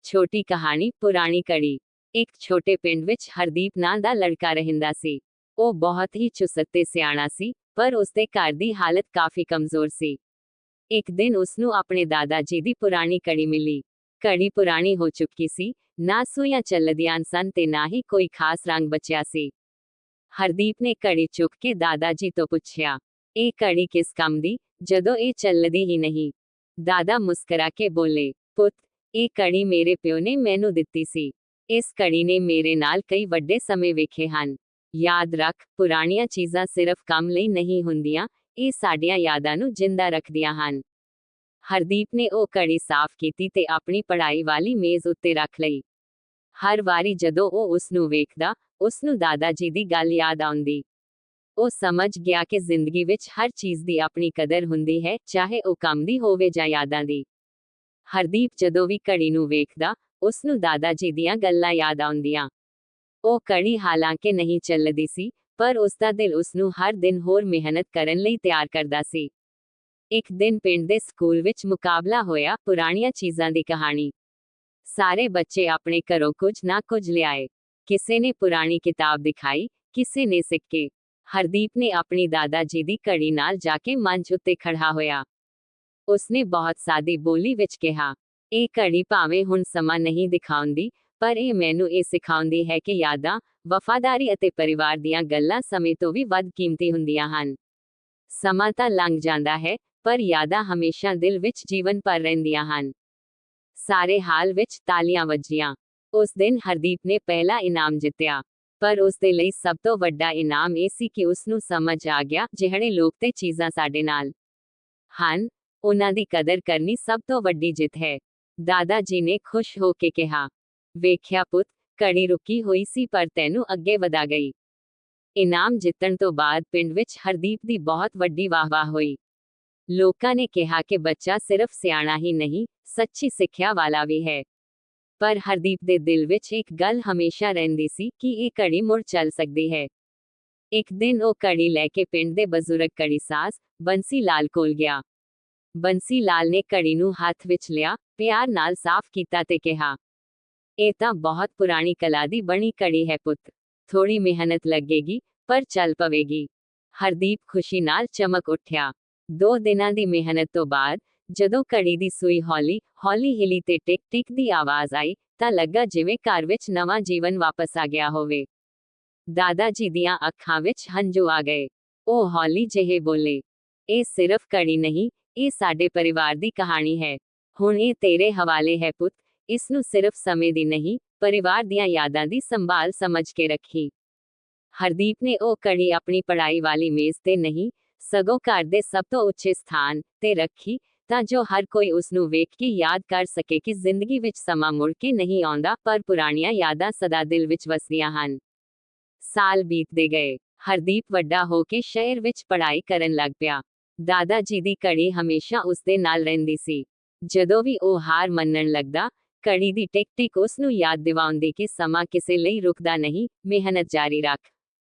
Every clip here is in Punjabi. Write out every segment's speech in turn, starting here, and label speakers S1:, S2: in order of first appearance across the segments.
S1: ਛੋਟੀ ਕਹਾਣੀ ਪੁਰਾਣੀ ਕੜੀ। ਇੱਕ ਛੋਟੇ ਪਿੰਡ ਵਿੱਚ ਹਰਦੀਪ ਨਾਂ ਦਾ ਲੜਕਾ ਰਹਿੰਦਾ ਸੀ। ਉਹ ਬਹੁਤ ਹੀ ਚੁਸਤ ਤੇ ਸਿਆਣਾ ਸੀ, ਪਰ ਉਸਦੇ ਘਰ ਦੀ ਹਾਲਤ ਕਾਫੀ ਕਮਜ਼ੋਰ ਸੀ। ਇੱਕ ਦਿਨ ਉਸਨੂੰ ਆਪਣੇ ਦਾਦਾ ਜੀ ਦੀ ਪੁਰਾਣੀ ਕੜੀ ਮਿਲੀ। ਕੜੀ ਪੁਰਾਣੀ ਹੋ ਚੁੱਕੀ ਸੀ, ਨਾ ਸੂਈਆਂ ਚੱਲਦੀਆਂ ਸਨ ਤੇ ਨਾ ਹੀ ਕੋਈ ਖਾਸ ਰੰਗ ਬਚਿਆ ਸੀ। ਹਰਦੀਪ ਨੇ ਕੜੀ ਚੁੱਕ ਕੇ ਦਾਦਾ ਜੀ ਤੋਂ ਪੁੱਛਿਆ, ਇਹ ਕੜੀ ਕਿਸ ਕੰਮ ਦੀ, ਜਦੋਂ ਇਹ ਚੱਲਦੀ ਹੀ ਨਹੀਂ। ਦਾਦਾ ਮੁਸਕਰਾ ਕੇ ਬੋਲੇ, ਪੁੱਤ, ਇਹ ਕੜੀ ਮੇਰੇ ਪਿਓ ਨੇ ਮੈਨੂੰ ਦਿੱਤੀ ਸੀ। ਇਸ ਕੜੀ ਨੇ ਮੇਰੇ ਨਾਲ ਕਈ ਵੱਡੇ ਸਮੇਂ ਵੇਖੇ ਹਨ। ਯਾਦ ਰੱਖ, ਪੁਰਾਣੀਆਂ ਚੀਜ਼ਾਂ ਸਿਰਫ ਕੰਮ ਲਈ ਨਹੀਂ ਹੁੰਦੀਆਂ, ਇਹ ਸਾਡੀਆਂ ਯਾਦਾਂ ਨੂੰ ਜਿੰਦਾ ਰੱਖਦੀਆਂ ਹਨ। ਹਰਦੀਪ ਨੇ ਉਹ ਕੜੀ ਸਾਫ਼ ਕੀਤੀ ਤੇ ਆਪਣੀ ਪੜ੍ਹਾਈ ਵਾਲੀ ਮੇਜ਼ ਉੱਤੇ ਰੱਖ ਲਈ। ਹਰ ਵਾਰੀ ਜਦੋਂ ਉਹ ਉਸ ਨੂੰ ਵੇਖਦਾ, ਉਸ ਨੂੰ ਦਾਦਾ ਜੀ ਦੀ ਗੱਲ ਯਾਦ ਆਉਂਦੀ। ਉਹ ਸਮਝ ਗਿਆ ਕਿ ਜ਼ਿੰਦਗੀ ਵਿੱਚ ਹਰ ਚੀਜ਼ ਦੀ ਆਪਣੀ ਕਦਰ ਹੁੰਦੀ ਹੈ, ਚਾਹੇ ਉਹ ਕੰਮ ਦੀ ਹੋਵੇ ਜਾਂ ਯਾਦਾਂ ਦੀ। ਹਰਦੀਪ ਜਦੋਂ ਵੀ ਕੜੀ ਨੂੰ ਵੇਖਦਾ, ਉਸ ਨੂੰ ਦਾਦਾ ਜੀ ਦੀਆਂ ਗੱਲਾਂ ਯਾਦ ਆਉਂਦੀਆਂ। ਉਹ ਕੜੀ ਹਾਲਾਂਕਿ ਨਹੀਂ ਚੱਲਦੀ ਸੀ, ਪਰ ਉਸ ਦਾ ਦਿਲ ਉਸ ਨੂੰ ਹਰ ਦਿਨ ਹੋਰ ਮਿਹਨਤ ਕਰਨ ਲਈ ਤਿਆਰ ਕਰਦਾ ਸੀ। ਇੱਕ ਦਿਨ ਪਿੰਡ ਦੇ ਸਕੂਲ ਵਿੱਚ ਮੁਕਾਬਲਾ ਹੋਇਆ, ਪੁਰਾਣੀਆਂ ਚੀਜ਼ਾਂ ਦੀ ਕਹਾਣੀ। ਸਾਰੇ ਬੱਚੇ ਆਪਣੇ ਘਰੋਂ ਕੁਝ ਨਾ ਕੁਝ ਲਿਆਏ। ਕਿਸੇ ਨੇ ਪੁਰਾਣੀ ਕਿਤਾਬ ਦਿਖਾਈ, ਕਿਸੇ ਨੇ ਸਿੱਕੇ। ਹਰਦੀਪ ਨੇ ਆਪਣੀ ਦਾਦਾ ਜੀ ਦੀ ਕੜੀ ਨਾਲ ਜਾ ਕੇ ਮੰਚ ਉੱਤੇ ਖੜਾ ਹੋਇਆ। ਉਸਨੇ ਬਹੁਤ ਸਾਦੀ ਬੋਲੀ ਵਿੱਚ ਕਿਹਾ, ਇਹ ਘੜੀ ਭਾਵੇਂ ਹੁਣ ਸਮਾਂ ਨਹੀਂ ਦਿਖਾਉਂਦੀ, ਪਰ ਇਹ ਮੈਨੂੰ ਇਹ ਸਿਖਾਉਂਦੀ ਹੈ ਕਿ ਯਾਦਾਂ, ਵਫ਼ਾਦਾਰੀ ਅਤੇ ਪਰਿਵਾਰ ਦੀਆਂ ਗੱਲਾਂ ਸਮੇਂ ਤੋਂ ਵੀ ਵੱਧ ਕੀਮਤੀ ਹੁੰਦੀਆਂ ਹਨ। ਸਮਾਂ ਤਾਂ ਲੰਘ ਜਾਂਦਾ ਹੈ, ਪਰ ਯਾਦਾਂ ਹਮੇਸ਼ਾ ਦਿਲ ਵਿੱਚ ਜੀਵਨ ਭਰ ਰਹਿੰਦੀਆਂ ਹਨ। ਸਾਰੇ ਹਾਲ ਵਿੱਚ ਤਾਲੀਆਂ ਵੱਜੀਆਂ। ਉਸ ਦਿਨ ਹਰਦੀਪ ਨੇ ਪਹਿਲਾ ਇਨਾਮ ਜਿੱਤਿਆ, ਪਰ ਉਸ ਦੇ ਲਈ ਸਭ ਤੋਂ ਵੱਡਾ ਇਨਾਮ ਇਹ ਸੀ ਕਿ ਉਸ ਨੂੰ ਸਮਝ ਆ ਗਿਆ, ਜਿਹੜੇ ਲੋਕ ਤੇ ਚੀਜ਼ਾਂ ਸਾਡੇ ਨਾਲ ਹਨ, ਉਹਨਾਂ ਦੀ ਕਦਰ ਕਰਨੀ ਸਭ ਤੋਂ ਵੱਡੀ ਜਿੱਤ ਹੈ। ਦਾਦਾ ਜੀ ਨੇ ਖੁਸ਼ ਹੋ ਕੇ ਕਿਹਾ, ਵੇਖਿਆ ਪੁੱਤ, ਕੜੀ ਰੁਕੀ ਹੋਈ ਸੀ ਪਰ ਤੈਨੂੰ ਅੱਗੇ ਵਧਾ ਗਈ। ਇਨਾਮ ਜਿੱਤਣ ਤੋਂ ਬਾਅਦ ਪਿੰਡ ਵਿੱਚ ਹਰਦੀਪ ਦੀ ਬਹੁਤ ਵੱਡੀ ਵਾਹਵਾਹ ਹੋਈ। ਲੋਕਾਂ ਨੇ ਕਿਹਾ ਕਿ ਬੱਚਾ ਸਿਰਫ ਸਿਆਣਾ ਹੀ ਨਹੀਂ, ਸੱਚੀ ਸਿੱਖਿਆ ਵਾਲਾ ਵੀ ਹੈ। ਪਰ ਹਰਦੀਪ ਦੇ ਦਿਲ ਵਿੱਚ ਇੱਕ ਗੱਲ ਹਮੇਸ਼ਾ ਰਹਿੰਦੀ ਸੀ ਕਿ ਇਹ ਕੜੀ ਮੁੜ ਚੱਲ ਸਕਦੀ ਹੈ। ਇੱਕ ਦਿਨ ਉਹ ਕੜੀ ਲੈ ਕੇ ਪਿੰਡ ਦੇ ਬਜ਼ੁਰਗ ਕੜੀਸਾਜ਼ ਬੰਸੀ ਲਾਲ ਕੋਲ ਗਿਆ। ਬੰਸੀ ਲਾਲ ਨੇ ਕੜੀ ਨੂੰ ਹੱਥ ਵਿੱਚ ਲਿਆ, ਪਿਆਰ ਨਾਲ ਸਾਫ਼ ਕੀਤਾ ਤੇ ਕਿਹਾ, ਇਹ ਤਾਂ ਬਹੁਤ ਪੁਰਾਣੀ ਕਲਾ ਦੀ ਬਣੀ ਕੜੀ ਹੈ ਪੁੱਤ। ਥੋੜੀ ਮਿਹਨਤ ਲੱਗੇਗੀ, ਪਰ ਚੱਲ ਪਵੇਗੀ। ਹਰਦੀਪ ਖੁਸ਼ੀ ਨਾਲ ਚਮਕ ਉੱਠਿਆ। 2 ਦਿਨਾਂ ਦੀ ਮਿਹਨਤ ਤੋਂ ਬਾਅਦ ਜਦੋਂ ਕੜੀ ਦੀ ਸੂਈ ਹੌਲੀ ਹੌਲੀ ਹਿਲੀ ਤੇ ਟਿਕ ਟਿਕ ਦੀ ਆਵਾਜ਼ ਆਈ, ਤਾਂ ਲੱਗਾ ਜਿਵੇਂ ਘਰ ਵਿੱਚ ਨਵਾਂ ਜੀਵਨ ਵਾਪਸ ਆ ਗਿਆ ਹੋਵੇ। ਦਾਦਾ ਜੀ ਦੀਆਂ ਅੱਖਾਂ ਵਿੱਚ ਹੰਝੂ ਆ ਗਏ। ਉਹ ਹੌਲੀ ਜਿਹੇ ਬੋਲੇ, ਇਹ ਸਿਰਫ ਕੜੀ ਨਹੀਂ, ਇਹ ਸਾਡੇ ਪਰਿਵਾਰ ਦੀ ਕਹਾਣੀ ਹੈ। ਹੁਣ ਇਹ ਤੇਰੇ ਹਵਾਲੇ ਹੈ ਪੁੱਤ, ਇਸ ਨੂੰ ਸਿਰਫ ਸਮੇਂ ਦੀ ਨਹੀਂ, ਪਰਿਵਾਰ ਦੀਆਂ ਯਾਦਾਂ ਦੀ ਸੰਭਾਲ ਸਮਝ ਕੇ ਰੱਖੀ। ਹਰਦੀਪ ਨੇ ਉਹ ਕੜੀ ਆਪਣੀ ਪੜ੍ਹਾਈ ਵਾਲੀ ਮੇਜ਼ ਤੇ ਨਹੀਂ, ਸਗੋਂ ਘਰ ਦੇ ਸਭ ਤੋਂ ਉੱਚੇ ਸਥਾਨ ਤੇ ਰੱਖੀ, ਤਾਂ ਜੋ ਹਰ ਕੋਈ ਉਸ ਨੂੰ ਵੇਖ ਕੇ ਯਾਦ ਕਰ ਸਕੇ ਕਿ ਜ਼ਿੰਦਗੀ ਵਿੱਚ ਸਮਾਂ ਮੁੜ ਕੇ ਨਹੀਂ ਆਉਂਦਾ, ਪਰ ਪੁਰਾਣੀਆਂ ਯਾਦਾਂ ਸਦਾ ਦਿਲ ਵਿੱਚ ਵਸਦੀਆਂ ਹਨ। ਸਾਲ ਬੀਤਦੇ ਗਏ। ਹਰਦੀਪ ਵੱਡਾ ਹੋ ਕੇ ਸ਼ਹਿਰ ਵਿੱਚ ਪੜ੍ਹਾਈ ਕਰਨ ਲੱਗ ਪਿਆ। ਦਾਦਾ ਜੀ ਦੀ ਕੜੀ ਹਮੇਸ਼ਾ ਉਸ ਦੇ ਨਾਲ ਰਹਿੰਦੀ ਸੀ। ਜਦੋਂ ਵੀ ਉਹ ਹਾਰ ਮੰਨਣ ਲੱਗਦਾ, ਕੜੀ ਦੀ ਟਿਕ ਟਿਕ ਉਸ ਨੂੰ ਯਾਦ ਦਿਵਾਉਂਦੀ ਕਿ ਸਮਾਂ ਕਿਸੇ ਲਈ ਰੁਕਦਾ ਨਹੀਂ, ਮਿਹਨਤ ਜਾਰੀ ਰੱਖ।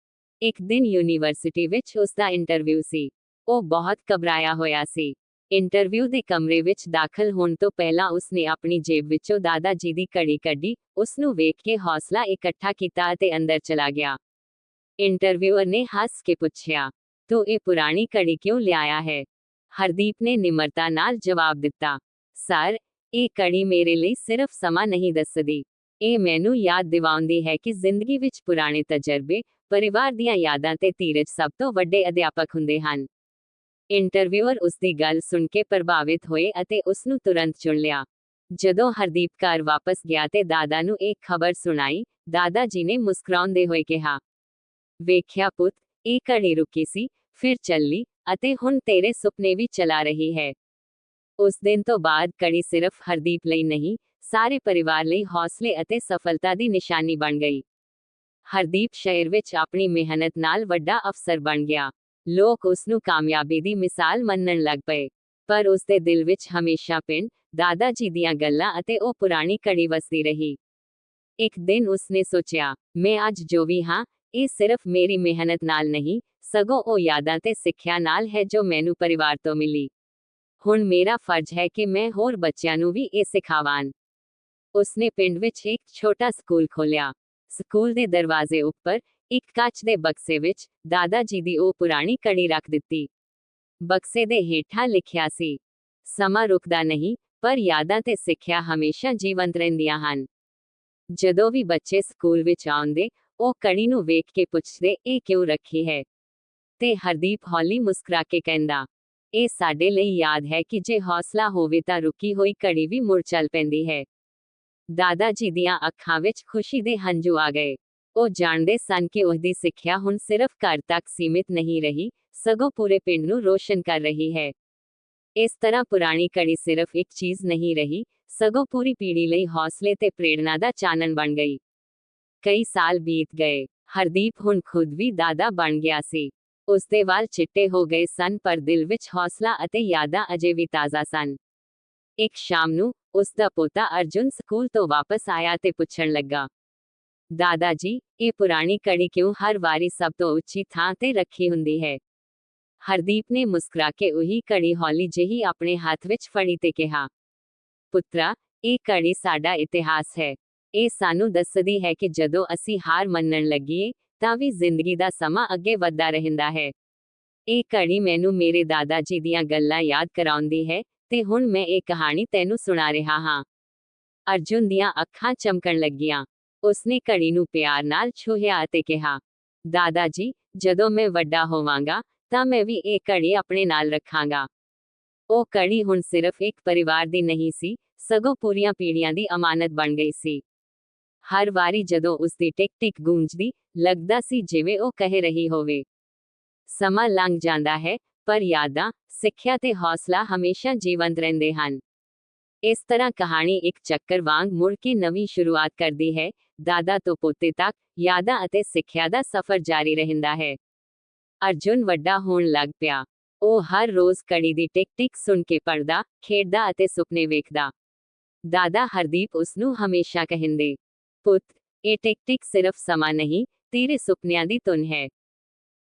S1: ਇੱਕ ਦਿਨ ਯੂਨੀਵਰਸਿਟੀ ਵਿੱਚ ਉਸ ਦਾ ਇੰਟਰਵਿਊ ਸੀ। ਉਹ ਬਹੁਤ ਘਬਰਾਇਆ ਹੋਇਆ ਸੀ। ਇੰਟਰਵਿਊ ਦੇ ਕਮਰੇ ਵਿੱਚ ਦਾਖਲ ਹੋਣ ਤੋਂ ਪਹਿਲਾਂ ਉਸਨੇ ਆਪਣੀ ਜੇਬ ਵਿੱਚੋਂ ਦਾਦਾ ਜੀ ਦੀ ਕੜੀ ਕੱਢੀ, ਉਸ ਨੂੰ ਵੇਖ ਕੇ ਹੌਸਲਾ ਇਕੱਠਾ ਕੀਤਾ ਅਤੇ ਅੰਦਰ ਚਲਾ ਗਿਆ। ਇੰਟਰਵਿਊਅਰ ਨੇ ਹੱਸ ਕੇ ਪੁੱਛਿਆ, ਤੂੰ ਇਹ ਪੁਰਾਣੀ ਕੜੀ ਕਿਉਂ ਲਿਆਇਆ ਹੈ? ਹਰਦੀਪ ਨੇ ਨਿਮਰਤਾ ਨਾਲ ਜਵਾਬ ਦਿੱਤਾ, ਸਰ, ਇਹ ਕੜੀ ਮੇਰੇ ਲਈ ਸਿਰਫ ਸਮਾਂ ਨਹੀਂ ਦੱਸਦੀ, ਇਹ ਮੈਨੂੰ ਯਾਦ ਦਿਵਾਉਂਦੀ ਹੈ ਕਿ ਜ਼ਿੰਦਗੀ ਵਿੱਚ ਪੁਰਾਣੇ ਤਜਰਬੇ, ਪਰਿਵਾਰ ਦੀਆਂ ਯਾਦਾਂ ਤੇ ਧੀਰਜ ਸਭ ਤੋਂ ਵੱਡੇ ਅਧਿਆਪਕ ਹੁੰਦੇ ਹਨ। ਇੰਟਰਵਿਊਅਰ ਉਸ ਦੀ ਗੱਲ ਸੁਣ ਕੇ ਪ੍ਰਭਾਵਿਤ ਹੋਏ ਅਤੇ ਉਸ ਨੂੰ ਤੁਰੰਤ ਚੁਣ ਲਿਆ। ਜਦੋਂ ਹਰਦੀਪ ਘਰ ਵਾਪਸ ਗਿਆ ਤੇ ਦਾਦਾ ਨੂੰ ਇਹ ਖਬਰ ਸੁਣਾਈ, ਦਾਦਾ ਜੀ ਨੇ ਮੁਸਕਰਾਉਂਦੇ ਹੋਏ ਕਿਹਾ, ਵੇਖਿਆ ਪੁੱਤ, ਇਹ ਕੜੀ ਰੁਕੀ ਸੀ, ਫਿਰ ਚੱਲੀ, ਅਤੇ ਹੁਣ ਤੇਰੇ ਸੁਪਨੇ ਵੀ ਚਲਾ ਰਹੀ ਹੈ। ਉਸ ਦਿਨ ਤੋਂ ਬਾਅਦ ਕੜੀ ਸਿਰਫ ਹਰਦੀਪ ਲਈ ਨਹੀਂ, ਸਾਰੇ ਪਰਿਵਾਰ ਲਈ ਹੌਸਲੇ ਅਤੇ ਸਫਲਤਾ ਦੀ ਨਿਸ਼ਾਨੀ ਬਣ ਗਈ। ਹਰਦੀਪ ਸ਼ਹਿਰ ਵਿੱਚ ਆਪਣੀ ਮਿਹਨਤ ਨਾਲ ਵੱਡਾ ਅਫਸਰ ਬਣ ਗਿਆ। ਲੋਕ ਉਸ ਨੂੰ ਕਾਮਯਾਬੀ ਦੀ ਮਿਸਾਲ ਮੰਨਣ ਲੱਗ ਪਏ, ਪਰ ਉਸ ਦੇ ਦਿਲ ਵਿੱਚ ਹਮੇਸ਼ਾ ਪਿੰਡ, ਦਾਦਾ ਜੀ ਦੀਆਂ ਗੱਲਾਂ ਅਤੇ ਉਹ ਪੁਰਾਣੀ ਕੜੀ ਵਸਦੀ ਰਹੀ। ਇੱਕ ਦਿਨ ਉਸਨੇ ਸੋਚਿਆ, ਮੈਂ ਅੱਜ ਜੋ ਵੀ ਹਾਂ, ਇਹ ਸਿਰਫ ਮੇਰੀ ਮਿਹਨਤ ਨਾਲ ਨਹੀਂ, ਸਗੋਂ ਉਹ ਯਾਦਾਂ ਤੇ ਸਿੱਖਿਆ ਨਾਲ ਹੈ ਜੋ ਮੈਨੂੰ ਪਰਿਵਾਰ ਤੋਂ ਮਿਲੀ। ਹੁਣ ਮੇਰਾ ਫਰਜ਼ ਹੈ ਕਿ ਮੈਂ ਹੋਰ ਬੱਚਿਆਂ ਨੂੰ ਵੀ ਇਹ ਸਿਖਾਵਾਂ। ਉਸਨੇ ਪਿੰਡ ਵਿੱਚ ਇੱਕ ਛੋਟਾ ਸਕੂਲ ਖੋਲ੍ਹਿਆ। ਸਕੂਲ ਦੇ ਦਰਵਾਜ਼ੇ ਉੱਪਰ ਇੱਕ ਕੱਚ ਦੇ ਬਕਸੇ ਵਿੱਚ ਦਾਦਾ ਜੀ ਦੀ ਉਹ ਪੁਰਾਣੀ ਕੜੀ ਰੱਖ ਦਿੱਤੀ। ਬਕਸੇ ਦੇ ਹੇਠਾਂ ਲਿਖਿਆ ਸੀ, ਸਮਾਂ ਰੁਕਦਾ ਨਹੀਂ, ਪਰ ਯਾਦਾਂ ਤੇ ਸਿੱਖਿਆ ਹਮੇਸ਼ਾ ਜੀਵੰਤ ਰਹਿੰਦੀਆਂ ਹਨ। ਜਦੋਂ ਵੀ ਬੱਚੇ ਸਕੂਲ ਵਿੱਚ ਆਉਂਦੇ, ਉਹ ਕੜੀ ਨੂੰ ਵੇਖ ਕੇ ਪੁੱਛਦੇ, ਇਹ ਕਿਉਂ ਰੱਖੀ ਹੈ? ਤੇ ਹਰਦੀਪ ਹੌਲੀ ਮੁਸਕਰਾ ਕੇ ਕਹਿੰਦਾ, ਇਹ ਸਾਡੇ ਲਈ ਯਾਦ ਹੈ ਕਿ ਜੇ ਹੌਸਲਾ ਹੋਵੇ ਤਾਂ ਰੁਕੀ ਹੋਈ ਕੜੀ ਵੀ ਮੁੜ ਚੱਲ ਪੈਂਦੀ ਹੈ। ਦਾਦਾ ਜੀ ਦੀਆਂ ਅੱਖਾਂ ਵਿੱਚ ਖੁਸ਼ੀ ਦੇ ਹੰਝੂ ਆ ਗਏ। ਉਹ ਜਾਣਦੇ ਸਨ ਕਿ ਉਹਦੀ ਸਿੱਖਿਆ ਹੁਣ ਸਿਰਫ ਘਰ ਤੱਕ ਸੀਮਿਤ ਨਹੀਂ ਰਹੀ, ਸਗੋਂ ਪੂਰੇ ਪਿੰਡ ਨੂੰ ਰੋਸ਼ਨ ਕਰ ਰਹੀ ਹੈ। ਇਸ ਤਰ੍ਹਾਂ ਪੁਰਾਣੀ ਕੜੀ ਸਿਰਫ ਇੱਕ ਚੀਜ਼ ਨਹੀਂ ਰਹੀ, ਸਗੋਂ ਪੂਰੀ ਪੀੜ੍ਹੀ ਲਈ ਹੌਸਲੇ ਤੇ ਪ੍ਰੇਰਣਾ ਦਾ ਚਾਨਣ ਬਣ ਗਈ। ਕਈ ਸਾਲ ਬੀਤ ਗਏ। ਹਰਦੀਪ ਹੁਣ ਖੁਦ ਵੀ ਦਾਦਾ ਬਣ ਗਿਆ ਸੀ। ਉਸਦੇ ਵਾਲ ਚਿੱਟੇ ਹੋ ਗਏ ਸਨ, ਪਰ ਦਿਲ ਵਿੱਚ ਹੌਸਲਾ ਅਤੇ ਯਾਦਾਂ ਅਜੇ ਵੀ ਤਾਜ਼ਾ ਸਨ। ਇੱਕ ਸ਼ਾਮ ਨੂੰ ਉਸਦਾ ਪੋਤਾ ਅਰਜੁਨ ਸਕੂਲ ਤੋਂ ਵਾਪਸ ਆਇਆ ਤੇ ਪੁੱਛਣ ਲੱਗਾ, ਦਾਦਾ ਜੀ, ਇਹ ਪੁਰਾਣੀ ਕੜੀ ਕਿਉਂ ਹਰ ਵਾਰੀ ਸਭ ਤੋਂ ਉੱਚੀ ਥਾਂ ਤੇ ਰੱਖੀ ਹੁੰਦੀ ਹੈ? ਹਰਦੀਪ ਨੇ ਮੁਸਕਰਾ ਕੇ ਉਹੀ ਕੜੀ ਹੌਲੀ ਜਿਹੀ ਆਪਣੇ ਹੱਥ ਵਿੱਚ ਫੜੀ ਤੇ ਕਿਹਾ, ਪੁੱਤਰਾ, ਇਹ ਕੜੀ ਸਾਡਾ ਇਤਿਹਾਸ ਹੈ। ਇਹ ਸਾਨੂੰ ਦੱਸਦੀ ਹੈ ਕਿ ਜਦੋਂ ਅਸੀਂ ਹਾਰ ਮੰਨਣ ਲੱਗੀਏ, ਤਾਂ ਵੀ ਜ਼ਿੰਦਗੀ ਦਾ ਸਮਾਂ ਅੱਗੇ ਵਧਦਾ ਰਹਿੰਦਾ ਹੈ। ਇਹ ਕੜੀ ਮੈਨੂੰ ਮੇਰੇ ਦਾਦਾ ਜੀ ਦੀਆਂ ਗੱਲਾਂ ਯਾਦ ਕਰਾਉਂਦੀ ਹੈ, ਤੇ ਹੁਣ ਮੈਂ ਇਹ ਕਹਾਣੀ ਤੈਨੂੰ ਸੁਣਾ ਰਿਹਾ ਹਾਂ। ਅਰਜੁਨ ਦੀਆਂ ਅੱਖਾਂ ਚਮਕਣ ਲੱਗੀਆਂ। ਉਸਨੇ ਕੜੀ ਨੂੰ ਪਿਆਰ ਨਾਲ ਛੂਹਿਆ ਅਤੇ ਕਿਹਾ, ਦਾਦਾ ਜੀ, ਜਦੋਂ ਮੈਂ ਵੱਡਾ ਹੋਵਾਂਗਾ, ਤਾਂ ਮੈਂ ਵੀ ਇਹ ਕੜੀ ਆਪਣੇ ਨਾਲ ਰੱਖਾਂਗਾ। ਉਹ ਕੜੀ ਹੁਣ ਸਿਰਫ ਇੱਕ ਪਰਿਵਾਰ ਦੀ ਨਹੀਂ ਸੀ, ਸਗੋਂ ਪੂਰੀਆਂ ਪੀੜ੍ਹੀਆਂ ਦੀ ਅਮਾਨਤ ਬਣ ਗਈ ਸੀ। ਹਰ ਵਾਰੀ ਜਦੋਂ ਉਸਦੀ ਟਿਕ ਟਿਕ ਗੂੰਜਦੀ, ਲੱਗਦਾ ਸੀ ਜਿਵੇਂ ਉਹ ਕਹਿ ਰਹੀ ਹੋਵੇ, ਸਮਾਂ ਲੰਘ ਜਾਂਦਾ ਹੈ, ਪਰ ਯਾਦਾਂ, ਸਿੱਖਿਆ ਤੇ ਹੌਸਲਾ ਹਮੇਸ਼ਾ ਜੀਵੰਤ ਰਹਿੰਦੇ ਹਨ। ਇਸ ਤਰ੍ਹਾਂ ਕਹਾਣੀ ਇੱਕ ਚੱਕਰ ਵਾਂਗ ਮੁੜ ਕੇ ਨਵੀਂ ਸ਼ੁਰੂਆਤ ਕਰਦੀ ਹੈ। ਦਾਦਾ ਤੋਂ ਪੋਤੇ ਤੱਕ ਯਾਦਾਂ ਅਤੇ ਸਿੱਖਿਆ ਦਾ ਸਫ਼ਰ ਜਾਰੀ ਰਹਿੰਦਾ ਹੈ। ਅਰਜੁਨ ਵੱਡਾ ਹੋਣ ਲੱਗ ਪਿਆ। ਉਹ ਹਰ ਰੋਜ਼ ਕੜੀ ਦੀ ਟਿਕ ਟਿਕ ਸੁਣ ਕੇ ਪੜ੍ਹਦਾ, ਖੇਡਦਾ ਅਤੇ ਸੁਪਨੇ ਵੇਖਦਾ। ਦਾਦਾ ਹਰਦੀਪ ਉਸਨੂੰ ਹਮੇਸ਼ਾ ਕਹਿੰਦੇ, ਪੁੱਤ, ਇਹ ਟਿਕ ਟਿਕ ਸਿਰਫ ਸਮਾਂ ਨਹੀਂ, ਤੇਰੇ ਸੁਪਨਿਆਂ ਦੀ ਧੁਨ ਹੈ।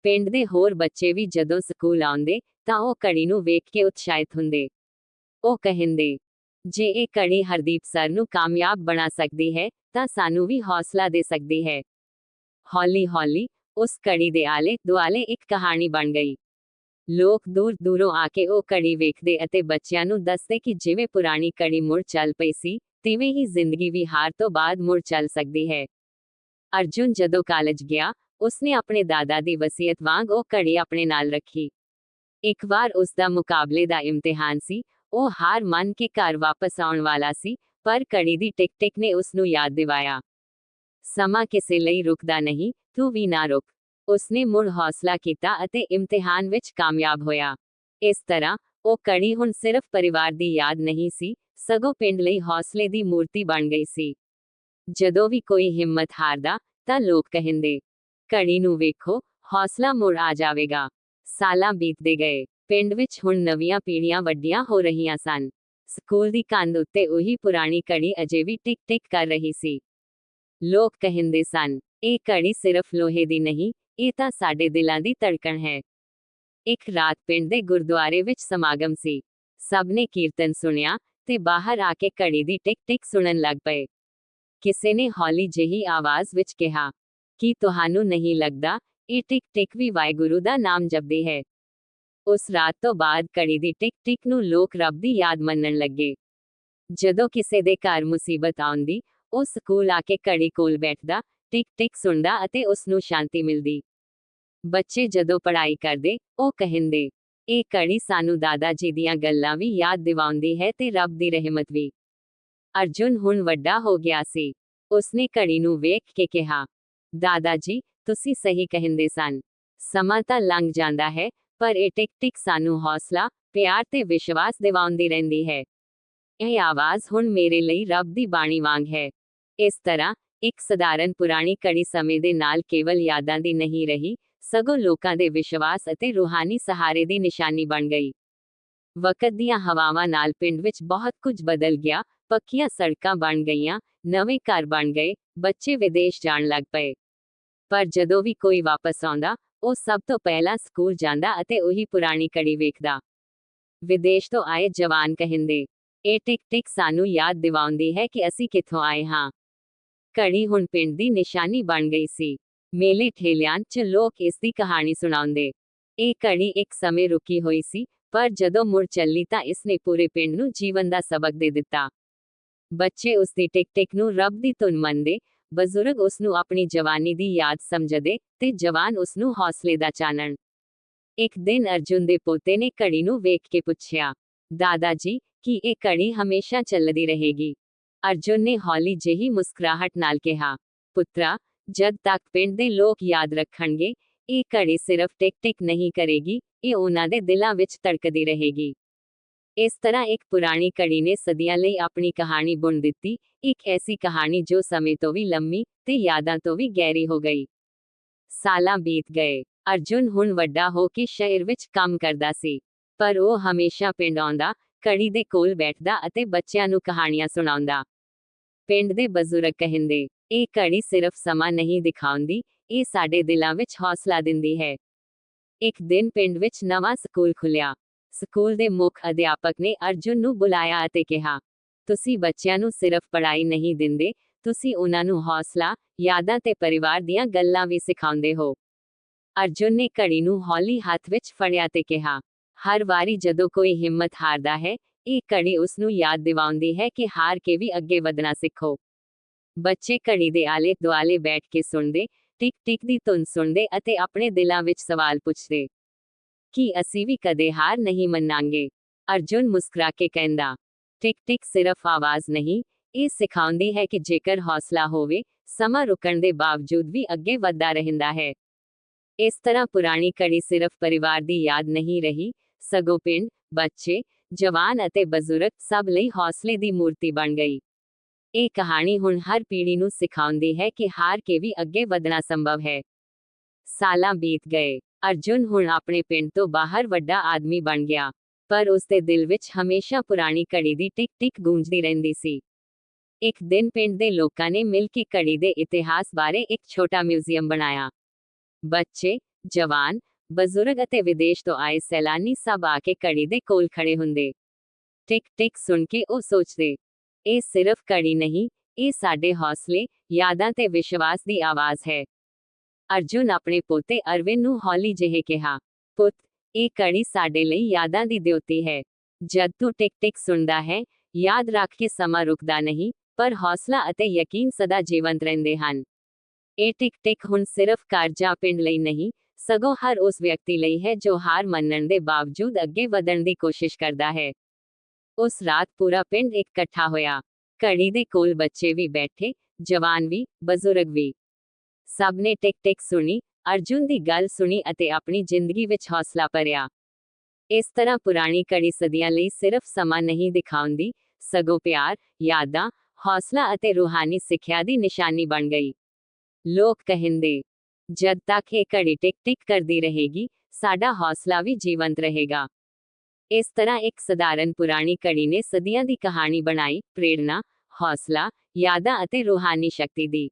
S1: ਪਿੰਡ ਦੇ ਹੋਰ ਬੱਚੇ ਵੀ ਜਦੋਂ ਸਕੂਲ ਆਉਂਦੇ, ਤਾਂ ਉਹ ਕੜੀ ਨੂੰ ਵੇਖ ਕੇ ਉਤਸ਼ਾਹਿਤ ਹੁੰਦੇ। ਉਹ ਕਹਿੰਦੇ, ਜੇ ਇਹ ਕੜੀ ਹਰਦੀਪ ਸਰ ਨੂੰ ਕਾਮਯਾਬ ਬਣਾ ਸਕਦੀ ਹੈ, ਤਾਂ ਸਾਨੂੰ ਵੀ ਹੌਸਲਾ ਦੇ ਸਕਦੀ ਹੈ। ਹੌਲੀ ਹੌਲੀ ਉਸ ਕੜੀ ਦੇ ਆਲੇ ਦੁਆਲੇ ਇੱਕ ਕਹਾਣੀ ਬਣ ਗਈ। ਲੋਕ ਦੂਰ ਦੂਰੋਂ ਆ ਕੇ ਉਹ ਕੜੀ ਵੇਖਦੇ ਅਤੇ ਬੱਚਿਆਂ ਨੂੰ ਦੱਸਦੇ ਕਿ ਜਿਵੇਂ ਪੁਰਾਣੀ ਕੜੀ ਮੁੜ ਚੱਲ ਪਈ ਸੀ, ਤਿਵੇਂ ਹੀ ਜ਼ਿੰਦਗੀ ਵੀ ਹਾਰ ਤੋਂ ਬਾਅਦ ਮੁੜ ਚੱਲ ਸਕਦੀ ਹੈ। ਅਰਜੁਨ ਜਦੋਂ ਕਾਲਜ ਗਿਆ, ਉਸਨੇ ਆਪਣੇ ਦਾਦਾ ਦੀ ਵਸੀਅਤ ਵਾਂਗ ਉਹ ਕੜੀ ਆਪਣੇ ਨਾਲ ਰੱਖੀ। ਇੱਕ ਵਾਰ ਉਸਦਾ ਮੁਕਾਬਲੇ ਦਾ ਇਮਤਿਹਾਨ ਸੀ। ਉਹ ਹਾਰ ਮੰਨ ਕੇ ਘਰ ਵਾਪਸ ਆਉਣ ਵਾਲਾ ਸੀ, ਪਰ ਕੜੀ ਦੀ ਟਿਕ ਟਿਕ ਨੇ ਉਸਨੂੰ ਯਾਦ ਦਿਵਾਇਆ, ਸਮਾਂ ਕਿਸੇ ਲਈ ਰੁਕਦਾ ਨਹੀਂ, ਤੂੰ ਵੀ ਨਾ ਰੁਕ। ਉਸਨੇ ਮੁੜ ਹੌਸਲਾ ਕੀਤਾ ਅਤੇ ਇਮਤਿਹਾਨ ਵਿੱਚ ਕਾਮਯਾਬ ਹੋਇਆ। ਇਸ ਤਰ੍ਹਾਂ ਉਹ ਕੜੀ ਹੁਣ ਸਿਰਫ ਪਰਿਵਾਰ ਦੀ ਯਾਦ ਨਹੀਂ ਸੀ, ਸਗੋਂ ਪਿੰਡ ਲਈ ਹੌਸਲੇ ਦੀ ਮੂਰਤੀ ਬਣ ਗਈ ਸੀ। ਜਦੋਂ ਵੀ ਕੋਈ ਹਿੰਮਤ ਹਾਰਦਾ, ਤਾਂ ਲੋਕ ਕਹਿੰਦੇ, ਕੜੀ ਨੂੰ ਵੇਖੋ, ਹੌਸਲਾ ਮੁੜ ਆ ਜਾਵੇਗਾ। ਸਾਲਾਂ ਬੀਤਦੇ ਗਏ। ਪਿੰਡ ਵਿੱਚ ਹੁਣ ਨਵੀਆਂ ਪੀੜ੍ਹੀਆਂ ਵੱਡੀਆਂ ਹੋ ਰਹੀਆਂ ਸਨ। ਸਕੂਲ ਦੀ ਕੰਧ ਉੱਤੇ ਉਹੀ ਪੁਰਾਣੀ ਕੜੀ ਅਜੇ ਵੀ ਟਿਕ ਟਿਕ ਕਰ ਰਹੀ ਸੀ। ਲੋਕ ਕਹਿੰਦੇ ਸਨ, ਇਹ ਕੜੀ ਸਿਰਫ ਲੋਹੇ ਦੀ ਨਹੀਂ, ਇਹ ਤਾਂ ਸਾਡੇ ਦਿਲਾਂ ਦੀ ਧੜਕਣ ਹੈ। ਇੱਕ ਰਾਤ ਪਿੰਡ ਦੇ ਗੁਰਦੁਆਰੇ ਵਿੱਚ ਸਮਾਗਮ ਸੀ। ਸਭ ਨੇ ਕੀਰਤਨ ਸੁਣਿਆ, ਤੇ ਬਾਹਰ ਆ ਕੇ ਕੜੀ ਦੀ ਟਿਕ ਟਿਕ ਸੁਣਨ ਲੱਗ ਪਏ। ਕਿਸੇ ਨੇ ਹੌਲੀ ਜਿਹੀ ਆਵਾਜ਼ ਵਿੱਚ ਕਿਹਾ, ਕੀ ਤੁਹਾਨੂੰ ਨਹੀਂ ਲੱਗਦਾ, ਇਹ ਟਿਕ ਟਿਕ ਵੀ ਵਾਹਿਗੁਰੂ ਦਾ ਨਾਮ ਜਪਦੀ ਹੈ? ਉਸ ਰਾਤ ਤੋਂ ਬਾਅਦ ਕੜੀ ਦੀ ਟਿਕ ਟਿਕ ਨੂੰ ਲੋਕ ਰੱਬ ਦੀ ਯਾਦ ਮੰਨਣ ਲੱਗੇ। ਜਦੋਂ ਕਿਸੇ ਦੇ ਘਰ ਮੁਸੀਬਤ ਆਉਂਦੀ, ਉਹ ਸਕੂਲ ਆ ਕੇ ਕੜੀ ਕੋਲ ਬੈਠਦਾ, ਟਿਕ ਟਿਕ ਸੁਣਦਾ ਅਤੇ ਉਸ ਨੂੰ ਸ਼ਾਂਤੀ ਮਿਲਦੀ। ਬੱਚੇ ਜਦੋਂ ਪੜ੍ਹਾਈ ਕਰਦੇ, ਉਹ ਕਹਿੰਦੇ, ਇਹ ਕੜੀ ਸਾਨੂੰ ਦਾਦਾ ਜੀ ਦੀਆਂ ਗੱਲਾਂ ਵੀ ਯਾਦ ਦਿਵਾਉਂਦੀ ਹੈ ਤੇ ਰੱਬ ਦੀ ਰਹਿਮਤ ਵੀ। ਅਰਜੁਨ ਹੁਣ ਵੱਡਾ ਹੋ ਗਿਆ ਸੀ। ਉਸਨੇ ਕੜੀ ਨੂੰ ਵੇਖ ਕੇ ਕਿਹਾ, ਦਾਦਾ ਜੀ, ਤੁਸੀਂ ਸਹੀ ਕਹਿੰਦੇ ਸਨ। ਸਮਾਂ ਤਾਂ ਲੰਘ ਜਾਂਦਾ ਹੈ, ਪਰ ਇਹ ਟਿਕ ਟਿਕ ਸਾਨੂੰ ਹੌਸਲਾ, ਪਿਆਰ ਤੇ ਵਿਸ਼ਵਾਸ ਦਿਵਾਉਂਦੀ ਰਹਿੰਦੀ ਹੈ। ਇਹ ਆਵਾਜ਼ ਹੁਣ ਮੇਰੇ ਲਈ ਰੱਬ ਦੀ ਬਾਣੀ ਵਾਂਗ ਹੈ। ਇਸ ਤਰ੍ਹਾਂ ਇੱਕ ਸਧਾਰਨ ਪੁਰਾਣੀ ਕੜੀ ਸਮੇਂ ਦੇ ਨਾਲ ਕੇਵਲ ਯਾਦਾਂ ਦੀ ਨਹੀਂ ਰਹੀ, ਸਗੋਂ ਲੋਕਾਂ ਦੇ ਵਿਸ਼ਵਾਸ ਅਤੇ ਰੂਹਾਨੀ ਸਹਾਰੇ ਦੀ ਨਿਸ਼ਾਨੀ ਬਣ ਗਈ। ਵਕਤ ਦੀਆਂ ਹਵਾਵਾਂ ਨਾਲ ਪਿੰਡ ਵਿੱਚ ਬਹੁਤ ਕੁਝ ਬਦਲ ਗਿਆ। ਪੱਕੀਆਂ ਸੜਕਾਂ ਬਣ ਗਈਆਂ, ਨਵੇਂ ਘਰ ਬਣ ਗਏ, ਬੱਚੇ ਵਿਦੇਸ਼ ਜਾਣ ਲੱਗ ਪਏ। ਪਰ ਜਦੋਂ ਵੀ ਕੋਈ ਵਾਪਸ ਆਉਂਦਾ, ਉਹ ਸਭ ਤੋਂ ਪਹਿਲਾਂ ਸਕੂਲ ਜਾਂਦਾ ਅਤੇ ਉਹੀ ਪੁਰਾਣੀ ਕੜੀ ਵੇਖਦਾ। ਵਿਦੇਸ਼ ਤੋਂ ਆਏ ਜਵਾਨ ਕਹਿੰਦੇ, ਇਹ ਟਿਕ ਟਿਕ ਸਾਨੂੰ ਯਾਦ ਦਿਵਾਉਂਦੀ ਹੈ ਕਿ ਅਸੀਂ ਕਿੱਥੋਂ ਆਏ ਹਾਂ। ਘੜੀ ਹੁਣ ਪਿੰਡ ਦੀ ਨਿਸ਼ਾਨੀ ਬਣ ਗਈ ਸੀ। ਮੇਲੇ ਠੇਲਿਆਂ 'ਚ ਲੋਕ ਇਸ ਦੀ ਕਹਾਣੀ ਸੁਣਾਉਂਦੇ। ਇਹ ਘੜੀ ਇੱਕ ਸਮੇਂ ਰੁਕੀ ਹੋਈ ਸੀ, ਪਰ ਜਦੋਂ ਮੁੜ ਚੱਲੀ ਤਾਂ ਇਸਨੇ ਪੂਰੇ ਪਿੰਡ ਨੂੰ ਜੀਵਨ ਦਾ ਸਬਕ ਦੇ ਦਿੱਤਾ। ਬੱਚੇ ਉਸ ਦੀ ਟਿਕ ਟਿਕ ਨੂੰ ਰੱਬ ਦੀ ਧੁਨ ਮੰਨਦੇ, ਬਜ਼ੁਰਗ ਉਸ ਨੂੰ ਆਪਣੀ ਜਵਾਨੀ ਦੀ ਯਾਦ ਸਮਝਦੇ, ਤੇ ਜਵਾਨ ਉਸ ਨੂੰ ਹੌਸਲੇ ਦਾ ਚਾਨਣ। ਇੱਕ ਦਿਨ ਅਰਜੁਨ ਦੇ ਪੋਤੇ ਨੇ ਘੜੀ ਨੂੰ ਵੇਖ ਕੇ ਪੁੱਛਿਆ, ਦਾਦਾ ਜੀ, ਕੀ ਇਹ ਘੜੀ ਹਮੇਸ਼ਾ ਚੱਲਦੀ ਰਹੇਗੀ? ਅਰਜੁਨ ਨੇ ਹੌਲੀ ਜਿਹੀ ਮੁਸਕਰਾਹਟ ਨਾਲ ਕਿਹਾ, ਪੁੱਤਰਾ, ਜਦ ਤੱਕ ਪਿੰਡ ਦੇ ਲੋਕ ਯਾਦ ਰੱਖਣਗੇ, ਇਹ ਘੜੀ ਸਿਰਫ ਟਿਕ ਟਿਕ ਨਹੀਂ ਕਰੇਗੀ, ਇਹ ਉਹਨਾਂ ਦੇ ਦਿਲਾਂ ਵਿੱਚ ਧੜਕਦੀ ਰਹੇਗੀ। ਇਸ ਤਰ੍ਹਾਂ ਇੱਕ ਪੁਰਾਣੀ ਘੜੀ ਨੇ ਸਦੀਆਂ ਲਈ ਆਪਣੀ ਕਹਾਣੀ ਬੁਣ ਦਿੱਤੀ, ਇੱਕ ਐਸੀ ਕਹਾਣੀ ਜੋ ਸਮੇਂ ਤੋਂ ਵੀ ਲੰਮੀ ਤੇ ਯਾਦਾਂ ਤੋਂ ਵੀ ਗਹਿਰੀ ਹੋ ਗਈ। ਸਾਲਾਂ ਬੀਤ ਗਏ। ਅਰਜੁਨ ਹੁਣ ਵੱਡਾ ਹੋ ਕੇ ਸ਼ਹਿਰ ਵਿੱਚ ਕੰਮ ਕਰਦਾ ਸੀ, ਪਰ ਉਹ ਹਮੇਸ਼ਾ ਪਿੰਡ ਆਉਂਦਾ, ਘੜੀ ਦੇ ਕੋਲ ਬੈਠਦਾ ਅਤੇ ਬੱਚਿਆਂ ਨੂੰ ਕਹਾਣੀਆਂ ਸੁਣਾਉਂਦਾ। ਪਿੰਡ ਦੇ ਬਜ਼ੁਰਗ ਕਹਿੰਦੇ, ਇਹ ਘੜੀ ਸਿਰਫ ਸਮਾਂ ਨਹੀਂ ਦਿਖਾਉਂਦੀ, ਇਹ ਸਾਡੇ ਦਿਲਾਂ ਵਿੱਚ ਹੌਸਲਾ ਦਿੰਦੀ ਹੈ। ਇੱਕ ਦਿਨ ਪਿੰਡ ਵਿੱਚ ਨਵਾਂ ਸਕੂਲ ਖੁੱਲਿਆ। ਸਕੂਲ ਦੇ ਮੁੱਖ ਅਧਿਆਪਕ ਨੇ ਅਰਜੁਨ ਨੂੰ ਬੁਲਾਇਆ ਅਤੇ ਕਿਹਾ, ਤੁਸੀਂ ਬੱਚਿਆਂ ਨੂੰ ਸਿਰਫ ਪੜ੍ਹਾਈ ਨਹੀਂ ਦਿੰਦੇ, ਤੁਸੀਂ ਉਹਨਾਂ ਨੂੰ ਹੌਸਲਾ, ਯਾਦਾਂ ਤੇ ਪਰਿਵਾਰ ਦੀਆਂ ਗੱਲਾਂ ਵੀ ਸਿਖਾਉਂਦੇ ਹੋ। ਅਰਜੁਨ ਨੇ ਘੜੀ ਨੂੰ ਹੌਲੀ ਹੱਥ ਵਿੱਚ ਫੜਿਆ ਤੇ ਕਿਹਾ, ਹਰ ਵਾਰੀ ਜਦੋਂ ਕੋਈ ਹਿੰਮਤ ਹਾਰਦਾ ਹੈ, ਇਹ ਘੜੀ ਉਸ ਨੂੰ ਯਾਦ ਦਿਵਾਉਂਦੀ ਹੈ ਕਿ ਹਾਰ ਕੇ ਵੀ ਅੱਗੇ ਵਧਣਾ ਸਿੱਖੋ। ਬੱਚੇ ਘੜੀ ਦੇ ਆਲੇ ਦੁਆਲੇ ਬੈਠ ਕੇ ਸੁਣਦੇ, ਟਿਕ ਟਿਕ ਦੀ ਧੁਨ ਸੁਣਦੇ ਅਤੇ ਆਪਣੇ ਦਿਲਾਂ ਵਿੱਚ ਸਵਾਲ ਪੁੱਛਦੇ, ਕੀ ਅਸੀਂ ਵੀ ਕਦੇ ਹਾਰ ਨਹੀਂ ਮੰਨਾਂਗੇ? ਅਰਜੁਨ ਮੁਸਕਰਾ ਕੇ ਕਹਿੰਦਾ, ਟਿਕ ਟਿਕ ਸਿਰਫ ਆਵਾਜ਼ ਨਹੀਂ, ਇਹ ਸਿਖਾਉਂਦੀ ਹੈ ਕਿ ਜੇਕਰ ਹੌਸਲਾ ਹੋਵੇ, ਸਮਾਂ ਰੁਕਣ ਦੇ ਬਾਵਜੂਦ ਵੀ ਅੱਗੇ ਵਧਦਾ ਰਹਿੰਦਾ ਹੈ। ਇਸ ਤਰ੍ਹਾਂ ਪੁਰਾਣੀ ਘੜੀ ਸਿਰਫ ਪਰਿਵਾਰ ਦੀ ਯਾਦ ਨਹੀਂ ਰਹੀ, ਸਗੋਂ ਪਿੰਡ, ਬੱਚੇ, ਜਵਾਨ ਅਤੇ ਬਜ਼ੁਰਗ ਸਭ ਲਈ ਹੌਸਲੇ ਦੀ ਮੂਰਤੀ ਬਣ ਗਈ। ਇਹ ਕਹਾਣੀ ਹੁਣ ਹਰ ਪੀੜ੍ਹੀ ਨੂੰ ਸਿਖਾਉਂਦੀ ਹੈ ਕਿ ਹਾਰ ਕੇ ਵੀ ਅੱਗੇ ਵਧਣਾ ਸੰਭਵ ਹੈ। ਸਾਲਾਂ ਬੀਤ ਗਏ। ਅਰਜੁਨ ਹੁਣ ਆਪਣੇ ਪਿੰਡ ਤੋਂ ਬਾਹਰ ਵੱਡਾ ਆਦਮੀ ਬਣ ਗਿਆ, ਪਰ ਉਸ ਦੇ ਦਿਲ ਵਿੱਚ ਹਮੇਸ਼ਾ ਪੁਰਾਣੀ ਘੜੀ ਦੀ ਟਿਕ ਟਿਕ ਗੂੰਜਦੀ ਰਹਿੰਦੀ ਸੀ। ਇੱਕ ਦਿਨ ਪਿੰਡ ਦੇ ਲੋਕਾਂ ਨੇ ਮਿਲ ਕੇ ਘੜੀ ਦੇ ਇਤਿਹਾਸ ਬਾਰੇ ਇੱਕ ਛੋਟਾ ਮਿਊਜ਼ੀਅਮ ਬਣਾਇਆ। ਬੱਚੇ, ਜਵਾਨ, ਬਜ਼ੁਰਗ ਅਤੇ ਵਿਦੇਸ਼ ਤੋਂ ਆਏ ਸੈਲਾਨੀ ਸਭ ਆ ਕੇ ਘੜੀ ਦੇ ਕੋਲ ਖੜੇ ਹੁੰਦੇ। ਟਿਕ ਟਿਕ ਸੁਣ ਕੇ ਉਹ ਸੋਚਦੇ, ਇਹ ਸਿਰਫ ਘੜੀ ਨਹੀਂ, ਇਹ ਸਾਡੇ ਹੌਸਲੇ, ਯਾਦਾਂ ਤੇ ਵਿਸ਼ਵਾਸ ਦੀ ਆਵਾਜ਼ ਹੈ। ਅਰਜੁਨ ਆਪਣੇ ਪੋਤੇ ਅਰਵਿੰਦ ਨੂੰ ਹੌਲੀ ਜਿਹੇ ਕਿਹਾ, ਪੁੱਤ, ਇਹ ਘੜੀ ਸਾਡੇ ਲਈ ਯਾਦਾਂ ਦੀ ਦਿਉਤੀ ਹੈ। ਜਦ ਤੂੰ ਟਿਕ ਟਿਕ ਸੁਣਦਾ ਹੈ, ਯਾਦ ਰੱਖ ਕੇ ਸਮਾਂ ਰੁਕਦਾ ਨਹੀਂ, ਪਰ ਹੌਸਲਾ ਅਤੇ ਯਕੀਨ ਸਦਾ ਜੀਵੰਤ ਰਹਿੰਦੇ ਹਨ। ਇਹ ਟਿਕ ਟਿਕ ਹੁਣ ਸਿਰਫ ਘਰ ਜਾਂ ਪਿੰਡ ਲਈ ਨਹੀਂ, ਸਗੋਂ ਹਰ ਉਸ ਵਿਅਕਤੀ ਲਈ ਹੈ ਜੋ ਹਾਰ ਮੰਨਣ ਦੇ ਬਾਵਜੂਦ ਅੱਗੇ ਵਧਣ ਦੀ ਕੋਸ਼ਿਸ਼ ਕਰਦਾ ਹੈ। ਉਸ ਰਾਤ ਪੂਰਾ ਪਿੰਡ ਇਕੱਠਾ ਹੋਇਆ। ਘੜੀ ਦੇ ਕੋਲ ਬੱਚੇ ਵੀ ਬੈਠੇ, ਜਵਾਨ ਵੀ, ਬਜ਼ੁਰਗ ਵੀ। ਸਭ ਨੇ ਟਿਕ ਟਿਕ ਸੁਣੀ, ਅਰਜੁਨ ਦੀ ਗੱਲ ਸੁਣੀ ਅਤੇ ਆਪਣੀ ਜ਼ਿੰਦਗੀ ਵਿੱਚ ਹੌਸਲਾ ਭਰਿਆ। ਇਸ ਤਰ੍ਹਾਂ ਪੁਰਾਣੀ ਘੜੀ ਸਦੀਆਂ ਲਈ ਸਿਰਫ ਸਮਾਂ ਨਹੀਂ ਦਿਖਾਉਂਦੀ, ਸਗੋਂ ਪਿਆਰ, ਯਾਦਾਂ, ਹੌਸਲਾ ਅਤੇ ਰੂਹਾਨੀ ਸਿੱਖਿਆ ਦੀ ਨਿਸ਼ਾਨੀ ਬਣ ਗਈ। ਲੋਕ ਕਹਿੰਦੇ, ਜਦ ਤੱਕ ਇਹ ਘੜੀ ਟਿਕ ਟਿਕ ਕਰਦੀ ਰਹੇਗੀ, ਸਾਡਾ ਹੌਸਲਾ ਵੀ ਜੀਵੰਤ ਰਹੇਗਾ। ਇਸ ਤਰ੍ਹਾਂ ਇੱਕ ਸਧਾਰਨ ਪੁਰਾਣੀ ਘੜੀ ਨੇ ਸਦੀਆਂ ਦੀ ਕਹਾਣੀ ਬਣਾਈ, ਪ੍ਰੇਰਣਾ, ਹੌਸਲਾ, ਯਾਦਾਂ ਅਤੇ ਰੂਹਾਨੀ ਸ਼ਕਤੀ ਦੀ।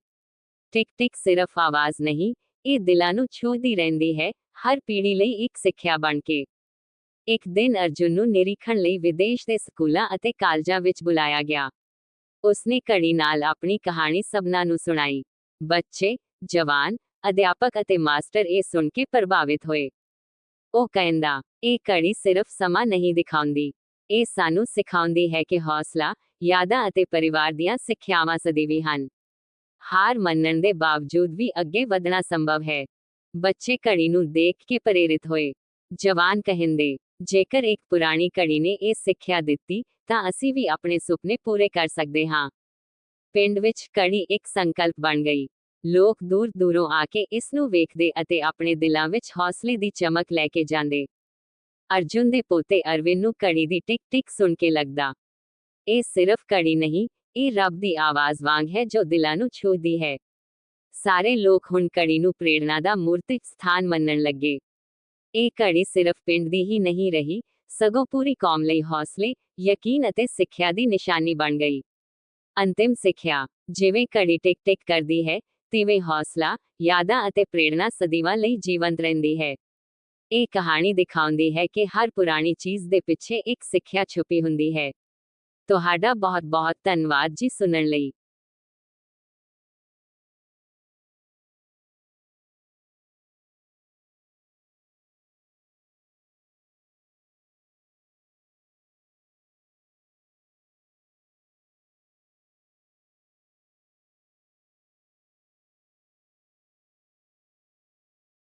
S1: ਟਿਕ ਟਿਕ ਸਿਰਫ ਆਵਾਜ਼ ਨਹੀਂ, ਇਹ ਦਿਲਾਂ ਨੂੰ ਛੂਹਦੀ ਰਹਿੰਦੀ ਹੈ, ਹਰ ਪੀੜ੍ਹੀ ਲਈ ਇੱਕ ਸਿੱਖਿਆ ਬਣ ਕੇ। ਇੱਕ ਦਿਨ ਅਰਜੁਨ ਨੂੰ ਨਿਰੀਖਣ ਲਈ ਵਿਦੇਸ਼ ਦੇ ਸਕੂਲਾਂ ਅਤੇ ਕਾਲਜਾਂ ਵਿੱਚ ਬੁਲਾਇਆ ਗਿਆ। ਉਸਨੇ ਘੜੀ ਨਾਲ ਆਪਣੀ ਕਹਾਣੀ ਸਭਨਾਂ ਨੂੰ ਸੁਣਾਈ। ਬੱਚੇ, ਜਵਾਨ, ਅਧਿਆਪਕ ਅਤੇ ਮਾਸਟਰ ਇਹ ਸੁਣ ਕੇ ਪ੍ਰਭਾਵਿਤ ਹੋਏ। ਉਹ ਕਹਿੰਦਾ, ਇਹ ਘੜੀ ਸਿਰਫ ਸਮਾਂ ਨਹੀਂ ਦਿਖਾਉਂਦੀ, ਇਹ ਸਾਨੂੰ ਸਿਖਾਉਂਦੀ ਹੈ ਕਿ ਹੌਸਲਾ, ਯਾਦਾਂ ਅਤੇ ਪਰਿਵਾਰ ਦੀਆਂ ਸਿੱਖਿਆਵਾਂ ਸਦੀਵੀ ਹਨ। ਹਾਰ ਮੰਨਣ ਦੇ ਬਾਵਜੂਦ ਵੀ ਅੱਗੇ ਵਧਣਾ ਸੰਭਵ ਹੈ। ਬੱਚੇ ਘੜੀ ਨੂੰ ਦੇਖ ਕੇ ਪ੍ਰੇਰਿਤ ਹੋਏ। ਜਵਾਨ ਕਹਿੰਦੇ, ਜੇਕਰ ਇੱਕ ਪੁਰਾਣੀ ਘੜੀ ਨੇ ਇਹ ਸਿੱਖਿਆ ਦਿੱਤੀ, ਤਾਂ ਅਸੀਂ ਵੀ ਆਪਣੇ ਸੁਪਨੇ ਪੂਰੇ ਕਰ ਸਕਦੇ ਹਾਂ। ਪਿੰਡ ਵਿੱਚ ਘੜੀ ਇੱਕ ਸੰਕਲਪ ਬਣ ਗਈ। ਲੋਕ ਦੂਰ ਦੂਰੋਂ ਆ ਕੇ ਇਸ ਨੂੰ ਵੇਖਦੇ ਅਤੇ ਆਪਣੇ ਦਿਲਾਂ ਵਿੱਚ ਹੌਸਲੇ ਦੀ ਚਮਕ ਲੈ ਕੇ ਜਾਂਦੇ। ਅਰਜੁਨ ਦੇ ਪੋਤੇ ਅਰਵਿੰਦ ਨੂੰ ਘੜੀ ਦੀ ਟਿਕ ਟਿਕ ਸੁਣ ਕੇ ਲੱਗਦਾ, ਇਹ ਸਿਰਫ ਘੜੀ ਨਹੀਂ, ਇਹ ਰੱਬ ਦੀ ਆਵਾਜ਼ ਵਾਂਗ ਹੈ ਜੋ ਦਿਲਾਂ ਨੂੰ ਛੂਹਦੀ ਹੈ। ਸਾਰੇ ਲੋਕ ਹੁਣ ਘੜੀ ਨੂੰ ਪ੍ਰੇਰਣਾ ਦਾ ਮੂਰਤਿਕ ਸਥਾਨ ਮੰਨਣ ਲੱਗੇ। ਇਹ ਘੜੀ ਸਿਰਫ ਪਿੰਡ ਦੀ ਹੀ ਨਹੀਂ ਰਹੀ, ਸਗੋਂ ਪੂਰੀ ਕੌਮ ਲਈ ਹੌਸਲੇ, ਯਕੀਨ ਅਤੇ ਸਿੱਖਿਆ ਦੀ ਨਿਸ਼ਾਨੀ ਬਣ ਗਈ। ਅੰਤਿਮ ਸਿੱਖਿਆ, ਜਿਵੇਂ ਘੜੀ ਟਿਕ ਟਿਕ ਕਰਦੀ ਹੈ, ਤਿਵੇਂ ਹੌਸਲਾ, ਯਾਦਾਂ ਅਤੇ ਪ੍ਰੇਰਣਾ ਸਦੀਵਾਂ ਲਈ ਜੀਵੰਤ ਰਹਿੰਦੀ ਹੈ। ਇਹ ਕਹਾਣੀ ਦਿਖਾਉਂਦੀ ਹੈ ਕਿ ਹਰ ਪੁਰਾਣੀ ਚੀਜ਼ ਦੇ ਪਿੱਛੇ ਇੱਕ ਸਿੱਖਿਆ ਛੁਪੀ ਹੁੰਦੀ ਹੈ। ਤੁਹਾਡਾ ਬਹੁਤ ਬਹੁਤ ਧੰਨਵਾਦ ਜੀ ਸੁਣਨ ਲਈ।